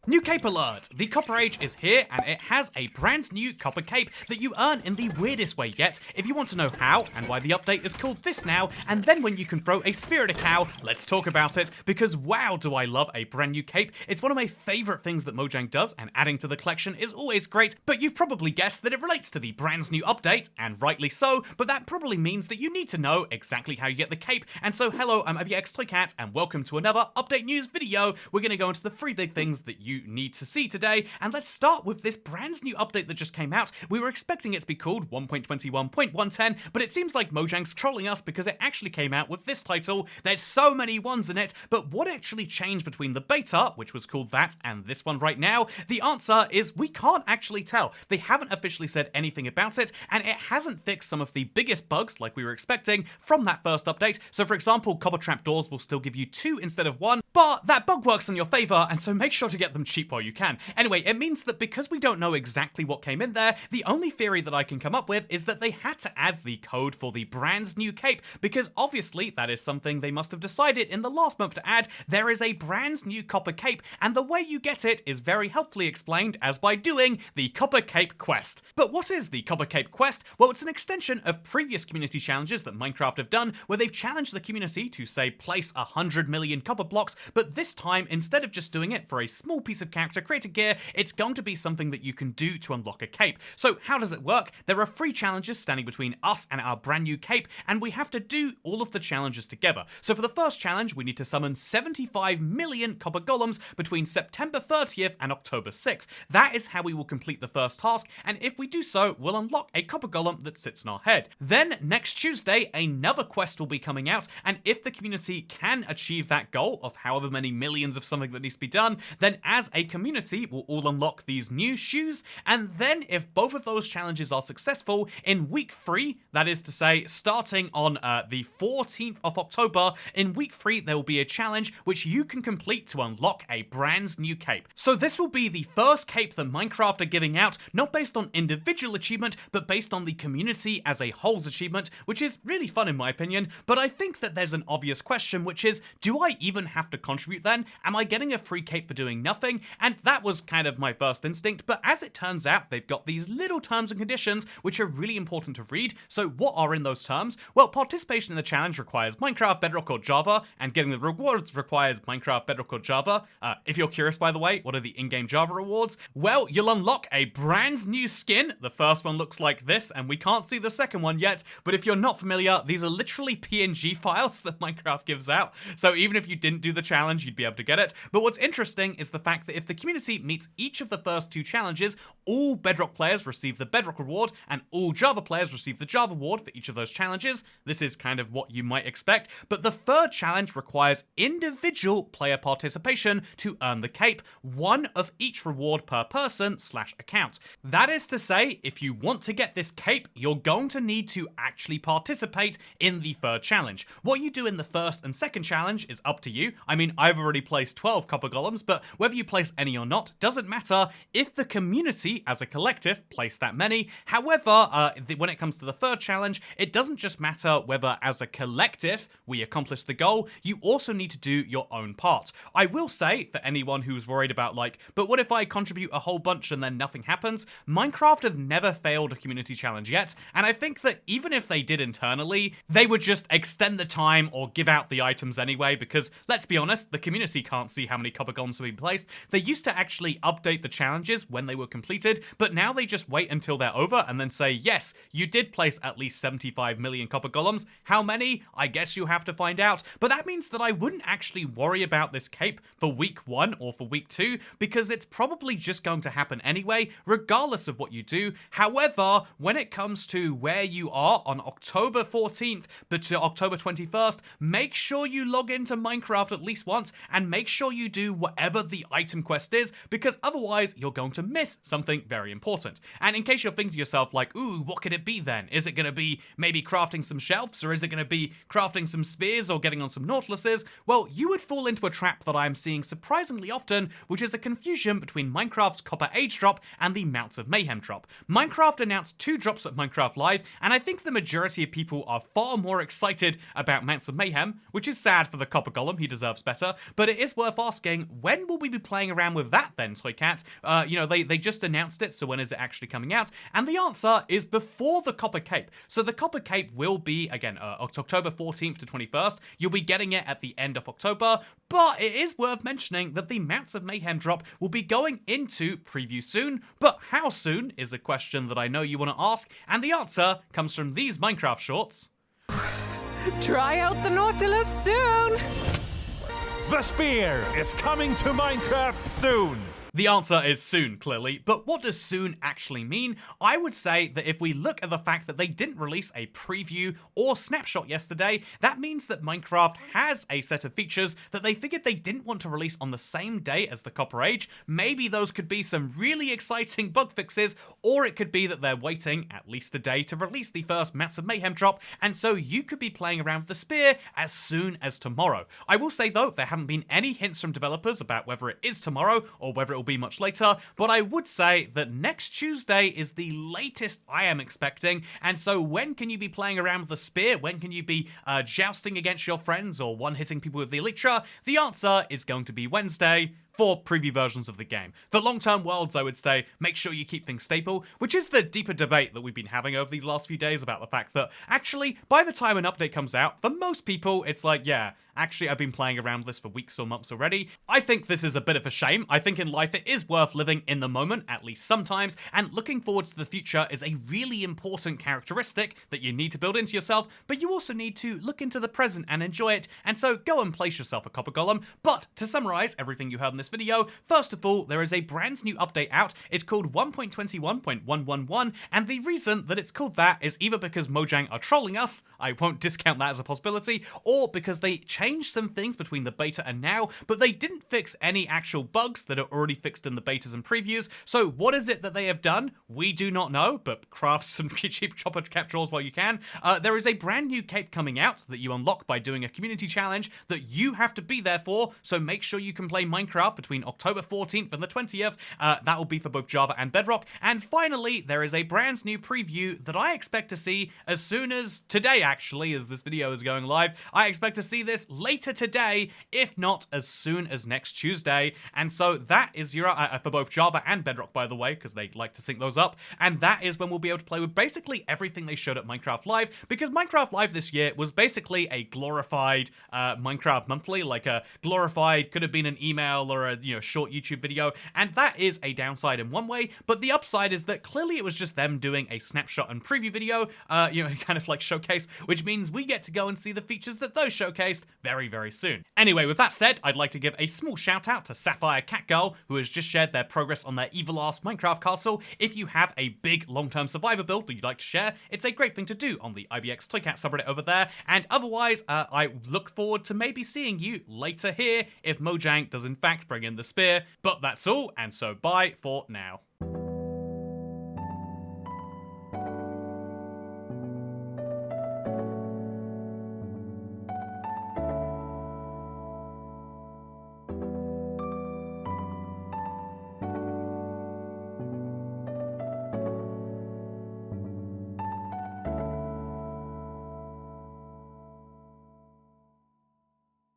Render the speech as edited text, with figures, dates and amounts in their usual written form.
New cape alert! The Copper Age is here and it has a brand new copper cape that you earn in the weirdest way yet. If you want to know how and why the update is called this now, and then when you can throw a spear at a cow, let's talk about it, because wow do I love a brand new cape. It's one of my favourite things that Mojang does, and adding to the collection is always great, but you've probably guessed that it relates to the brand new update, and rightly so, but that probably means that you need to know exactly how you get the cape. And so hello, I'm ABXToyCat and welcome to another update news video. We're going to go into the 3 big things that you need to see today, and let's start with this brand new update that just came out. We were expecting it to be called 1.21.110, but it seems like Mojang's trolling us because it actually came out with this title. There's so many ones in it, but what actually changed between the beta, which was called that, and this one right now? The answer is we can't actually tell. They haven't officially said anything about it, and it hasn't fixed some of the biggest bugs like we were expecting from that first update. So for example, copper trapdoors will still give you 2 instead of 1, but that bug works in your favor, and so make sure to get them cheap while you can. Anyway, it means that because we don't know exactly what came in there, the only theory that I can come up with is that they had to add the code for the brand new cape, because obviously that is something they must have decided in the last month to add. There is a brand new copper cape, and the way you get it is very helpfully explained as by doing the Copper Cape quest. But what is the Copper Cape quest? Well, it's an extension of previous community challenges that Minecraft have done, where they've challenged the community to, say, place 100 million copper blocks, but this time, instead of just doing it for a small piece of character creator gear, it's going to be something that you can do to unlock a cape. So how does it work? There are 3 challenges standing between us and our brand new cape, and we have to do all of the challenges together. So for the first challenge, we need to summon 75 million copper golems between September 30th and October 6th. That is how we will complete the first task, and if we do so, we'll unlock a copper golem that sits on our head. Then next Tuesday, another quest will be coming out, and if the community can achieve that goal of however many millions of something that needs to be done, then as a community, we'll all unlock these new shoes. And then if both of those challenges are successful, in week 3, that is to say, starting on the 14th of October, in week 3, there will be a challenge which you can complete to unlock a brand new cape. So this will be the first cape that Minecraft are giving out, not based on individual achievement, but based on the community as a whole's achievement, which is really fun in my opinion. But I think that there's an obvious question, which is, do I even have to contribute then? Am I getting a free cape for doing nothing? And that was kind of my first instinct, but as it turns out, they've got these little terms and conditions which are really important to read. So what are in those terms? Well, participation in the challenge requires Minecraft, Bedrock, or Java, and getting the rewards requires Minecraft, Bedrock, or Java. If you're curious, by the way, what are the in-game Java rewards? Well, you'll unlock a brand new skin. The first one looks like this, and we can't see the second one yet, but if you're not familiar, these are literally PNG files that Minecraft gives out. So even if you didn't do the challenge, you'd be able to get it. But what's interesting is the fact that if the community meets each of the first 2 challenges, all Bedrock players receive the Bedrock reward, and all Java players receive the Java reward for each of those challenges. This is kind of what you might expect, but the third challenge requires individual player participation to earn the cape, 1 of each reward per person/account. That is to say, if you want to get this cape, you're going to need to actually participate in the third challenge. What you do in the first and second challenge is up to you. I mean, I've already placed 12 copper golems, but whether you place any or not doesn't matter if the community as a collective place that many. However, when it comes to the third challenge, it doesn't just matter whether as a collective we accomplish the goal, you also need to do your own part. I will say, for anyone who's worried about like, but what if I contribute a whole bunch and then nothing happens? Minecraft have never failed a community challenge yet, and I think that even if they did internally, they would just extend the time or give out the items anyway, because let's be honest, the community can't see how many copper golems have been placed. They used to actually update the challenges when they were completed, but now they just wait until they're over and then say, yes, you did place at least 75 million copper golems. How many? I guess you have to find out. But that means that I wouldn't actually worry about this cape for week 1 or for week 2, because it's probably just going to happen anyway, regardless of what you do. However, when it comes to where you are on October 14th but to October 21st, make sure you log into Minecraft at least once and make sure you do whatever the item quest is, because otherwise you're going to miss something very important. And in case you're thinking to yourself like, ooh, what could it be then? Is it going to be maybe crafting some shelves, or is it going to be crafting some spears or getting on some nautiluses? Well, you would fall into a trap that I'm seeing surprisingly often, which is a confusion between Minecraft's Copper Age drop and the Mounts of Mayhem drop. Minecraft announced 2 drops at Minecraft Live, and I think the majority of people are far more excited about Mounts of Mayhem, which is sad for the Copper Golem, he deserves better, but it is worth asking, when will we be playing playing around with that then, Toycat? They just announced it, so when is it actually coming out? And the answer is before the Copper Cape. So the Copper Cape will be, again, October 14th to 21st. You'll be getting it at the end of October, but it is worth mentioning that the Mounts of Mayhem drop will be going into preview soon. But how soon is a question that I know you want to ask, and the answer comes from these Minecraft shorts. Try out the Nautilus soon! The spear is coming to Minecraft soon! The answer is soon, clearly, but what does soon actually mean? I would say that if we look at the fact that they didn't release a preview or snapshot yesterday, that means that Minecraft has a set of features that they figured they didn't want to release on the same day as the Copper Age. Maybe those could be some really exciting bug fixes, or it could be that they're waiting at least a day to release the first Mounts of Mayhem drop, and so you could be playing around with the spear as soon as tomorrow. I will say though, there haven't been any hints from developers about whether it is tomorrow or whether it will be much later, but I would say that next Tuesday is the latest I am expecting. And so when can you be playing around with the spear? When can you be jousting against your friends or one-hitting people with the elytra? The answer is going to be Wednesday for preview versions of the game. For long-term worlds, I would say, make sure you keep things stable, which is the deeper debate that we've been having over these last few days about the fact that, actually, by the time an update comes out, for most people, it's like, yeah, actually, I've been playing around with this for weeks or months already. I think this is a bit of a shame. I think in life it is worth living in the moment, at least sometimes, and looking forward to the future is a really important characteristic that you need to build into yourself, but you also need to look into the present and enjoy it, and so go and place yourself a copper golem. But to summarize everything you heard in this video, first of all, there is a brand new update out. It's called 1.21.111, and the reason that it's called that is either because Mojang are trolling us, I won't discount that as a possibility, or because they changed some things between the beta and now, but they didn't fix any actual bugs that are already fixed in the betas and previews. So what is it that they have done? We do not know, but craft some cheap chopper cap drawers while you can. There is a brand new cape coming out that you unlock by doing a community challenge that you have to be there for, so make sure you can play Minecraft between October 14th and the 20th. That will be for both Java and Bedrock. And finally, there is a brand new preview that I expect to see as soon as today, actually, as this video is going live. I expect to see this later today, if not as soon as next Tuesday. And so that is your, for both Java and Bedrock, by the way, because they like to sync those up. And that is when we'll be able to play with basically everything they showed at Minecraft Live, because Minecraft Live this year was basically a glorified Minecraft Monthly, like a glorified, could have been an email or a short YouTube video, and that is a downside in one way, but the upside is that clearly it was just them doing a snapshot and preview video, kind of like showcase, which means we get to go and see the features that those showcased very, very soon. Anyway, with that said, I'd like to give a small shout out to Sapphire Catgirl, who has just shared their progress on their Evil Ass Minecraft castle. If you have a big long-term survivor build that you'd like to share, it's a great thing to do on the IBX Toycat subreddit over there, and otherwise, I look forward to maybe seeing you later here if Mojang does in fact bring in the spear. But that's all, and so bye for now.